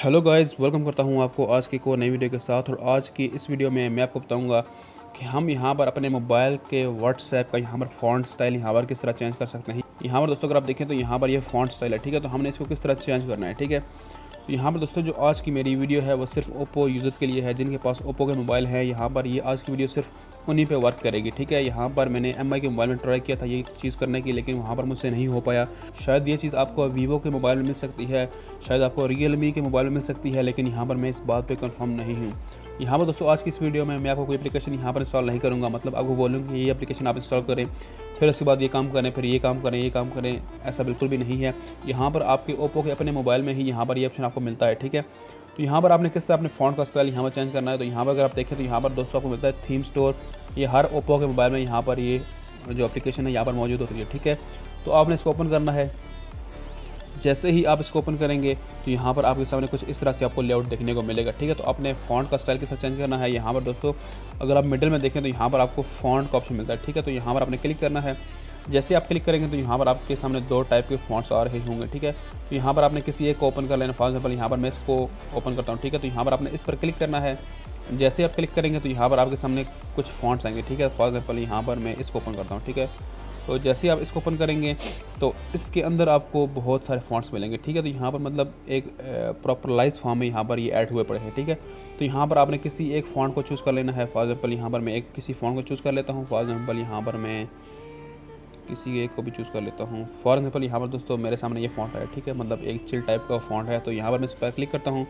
Hello guys, welcome करता हूं आपको आज की एक और नई वीडियो के साथ। और आज की इस वीडियो में मैं आपको बताऊंगा कि हम यहां पर अपने मोबाइल के व्हाट्सएप का यहां पर फ़ॉन्ट स्टाइल यहां पर किस तरह चेंज कर सकते हैं। यहां पर दोस्तों अगर आप देखें तो यहां पर ये फ़ॉन्ट स्टाइल है, ठीक है। तो हमने इसको किस तरह चेंज करना है, ठीक है। तो यहाँ पर दोस्तों जो आज की मेरी वीडियो है वो सिर्फ ओप्पो यूज़र्स के लिए है, जिनके पास ओप्पो के मोबाइल हैं। यहाँ पर ये आज की वीडियो सिर्फ उन्हीं पे वर्क करेगी, ठीक है। यहाँ पर मैंने एमआई के मोबाइल में ट्राई किया था ये चीज़ करने की, लेकिन वहाँ पर मुझसे नहीं हो पाया। शायद ये चीज़ आपको वीवो के मोबाइल में मिल सकती है, शायद आपको रियलमी के मोबाइल में मिल सकती है, लेकिन यहाँ पर मैं इस बात पर कन्फर्म नहीं हूँ। यहाँ पर दोस्तों आज की इस वीडियो में मैं आपको कोई एप्लीकेशन यहाँ पर इंस्टॉल नहीं करूँगा, मतलब आपको बोलूँगा ये एप्लीकेशन आप इंस्टॉल करें, फिर उसके बाद ये काम करें, फिर ये काम करें, ये काम करें, ऐसा बिल्कुल भी नहीं है। यहाँ पर आपके ओप्पो के अपने मोबाइल में ही यहाँ पर ये ऑप्शन आपको मिलता है, ठीक है। तो यहाँ पर आपने किस तरह अपने फ़ॉन्ट का स्टाइल यहाँ पर चेंज करना है। तो यहाँ पर अगर आप देखें तो यहाँ पर दोस्तों आपको मिलता है थीम स्टोर। ये हर ओप्पो के मोबाइल में यहाँ पर ये जो एप्लीकेशन है यहाँ पर मौजूद होती है, ठीक है। तो आपने इसको ओपन करना है। जैसे ही आप इसको ओपन करेंगे तो यहाँ पर आपके सामने कुछ इस तरह से आपको लेआउट देखने को मिलेगा, ठीक है। तो अपने फ़ॉन्ट का स्टाइल किस तरह चेंज करना है, यहाँ पर दोस्तों अगर आप मिडिल में देखें तो यहाँ पर आपको फ़ॉन्ट का ऑप्शन मिलता है, ठीक है। तो यहाँ पर आपने क्लिक करना है। जैसे आप क्लिक करेंगे तो यहाँ पर आपके सामने दो टाइप के फ़ॉन्ट्स आ रहे होंगे, ठीक है। तो यहाँ पर आपने किसी एक को ओपन कर लेना। फॉर एग्जाम्पल यहाँ पर मैं इसको ओपन करता हूँ, ठीक है। तो यहाँ पर आपने इस पर क्लिक करना है। जैसे आप क्लिक करेंगे तो यहाँ पर आपके सामने कुछ फ़ॉन्ट्स आएंगे, ठीक है। फॉर एग्जाम्पल यहाँ पर मैं इसको ओपन करता हूँ, ठीक है। तो जैसे ही आप इसको ओपन करेंगे तो इसके अंदर आपको बहुत सारे फ़ॉन्ट्स मिलेंगे, ठीक है। तो यहाँ पर मतलब एक प्रॉपरलाइज फॉर्म में यहाँ पर ये ऐड हुए पड़े हैं, ठीक है। तो यहाँ पर आपने किसी एक फ़ॉन्ट को चूज़ कर लेना है। फॉर एग्जाम्पल यहाँ पर मैं किसी फ़ॉन्ट को चूज़ कर लेता हूँ। फॉर एग्जाम्पल यहाँ पर मैं किसी एक को भी चूज़ कर लेता हूँ। फॉर एग्जाम्पल यहाँ पर दोस्तों मेरे सामने ये फ़ॉन्ट है, ठीक है। मतलब एक चिल टाइप का फ़ॉन्ट है। तो यहाँ पर मैं इस पर क्लिक करता हूँ।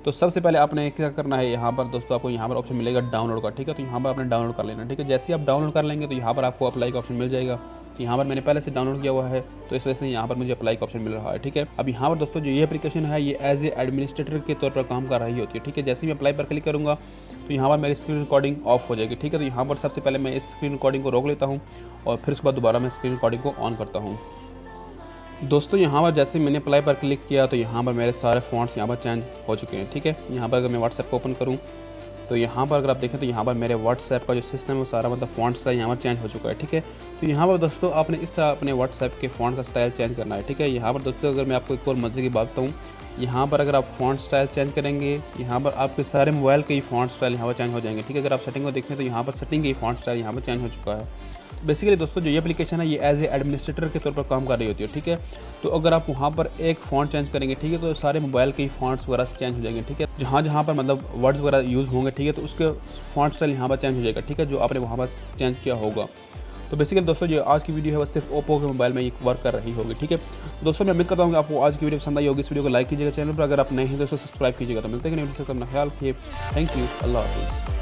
तो सबसे पहले आपने क्या करना है, यहाँ पर दोस्तों आपको यहाँ पर ऑप्शन मिलेगा डाउनलोड का, ठीक है। तो यहाँ पर आपने डाउनलोड कर लेना, ठीक है। जैसे ही आप डाउनलोड कर लेंगे तो यहाँ पर आपको अप्लाई का ऑप्शन मिल जाएगा। यहाँ पर मैंने पहले से डाउनलोड किया हुआ है, तो इस वजह से यहाँ पर मुझे अप्लाई का ऑप्शन मिल रहा है, ठीक है। अब यहाँ पर दोस्तों जो ये एप्लीकेशन है ये एज ए एडमिनिस्ट्रेटर के तौर पर काम कर रही होती है, ठीक है। जैसे ही मैं अप्लाई पर क्लिक करूँगा तो यहाँ पर मेरी स्क्रीन रिकॉर्डिंग ऑफ हो जाएगी, ठीक है। तो यहाँ पर सबसे पहले मैं इस स्क्रीन रिकॉर्डिंग को रोक लेता हूँ और फिर उसके बाद दोबारा मैं स्क्रीन रिकॉर्डिंग को ऑन करता हूँ। दोस्तों यहाँ पर जैसे मैंने अप्लाई पर क्लिक किया तो यहाँ पर मेरे सारे फ़ॉन्ट्स यहाँ पर चेंज हो चुके हैं, ठीक है। यहाँ पर अगर मैं व्हाट्सएप को ओपन करूँ तो यहाँ पर अगर आप देखें तो यहाँ पर मेरे व्हाट्सएप का जो सिस्टम है वो सारा मतलब फ़ॉन्ट स्टाइल यहाँ पर चेंज हो चुका है, ठीक है। तो यहाँ पर दोस्तों आपने इस तरह अपने व्हाट्सएप के फ़ॉन्ट का स्टाइल चेंज करना है, ठीक है। यहाँ पर दोस्तों अगर मैं आपको एक और मज़े की बात बताऊँ, यहाँ पर अगर आप फ़ॉन्ट स्टाइल चेंज करेंगे यहाँ पर आपके सारे मोबाइल के ही फ़ॉन्ट स्टाइल यहाँ पर चेंज हो जाएंगे, ठीक है। अगर आप सेटिंग को देखें तो यहाँ पर सेटिंग के ही फ़ॉन्ट स्टाइल यहाँ पर चेंज हो चुका है। बेसिकली दोस्तों जो ये एप्लीकेशन है ये एज ए एडमिनिस्ट्रेटर के तौर पर काम कर रही होती है, ठीक है। तो अगर आप वहाँ पर एक फ़ॉन्ट चेंज करेंगे, ठीक है, तो सारे मोबाइल के ही फ़ॉन्ट्स वगैरह चेंज हो जाएंगे, ठीक है। जहाँ पर मतलब वर्ड्स वगैरह यूज़ होंगे, ठीक है, तो उसके फ़ॉन्ट स्टाइल यहाँ पर चेंज हो जाएगा, ठीक है, जो आपने वहाँ पर चेंज किया होगा। तो बेसिकली दोस्तों जो आज की वीडियो है वो सिर्फ ओप्पो के मोबाइल में ये वर्क कर रही होगी, ठीक है। दोस्तों मैं उम्मीद करता हूँ कि आपको आज की वीडियो पसंद आई होगी। इस वीडियो को लाइक कीजिएगा, चैनल पर अगर आप नए हैं दोस्तों सब्सक्राइब कीजिएगा। तो मिलते हैं कि नहीं, अपना ख्याल रखिए। थैंक यू, अल्लाह हाफिज़।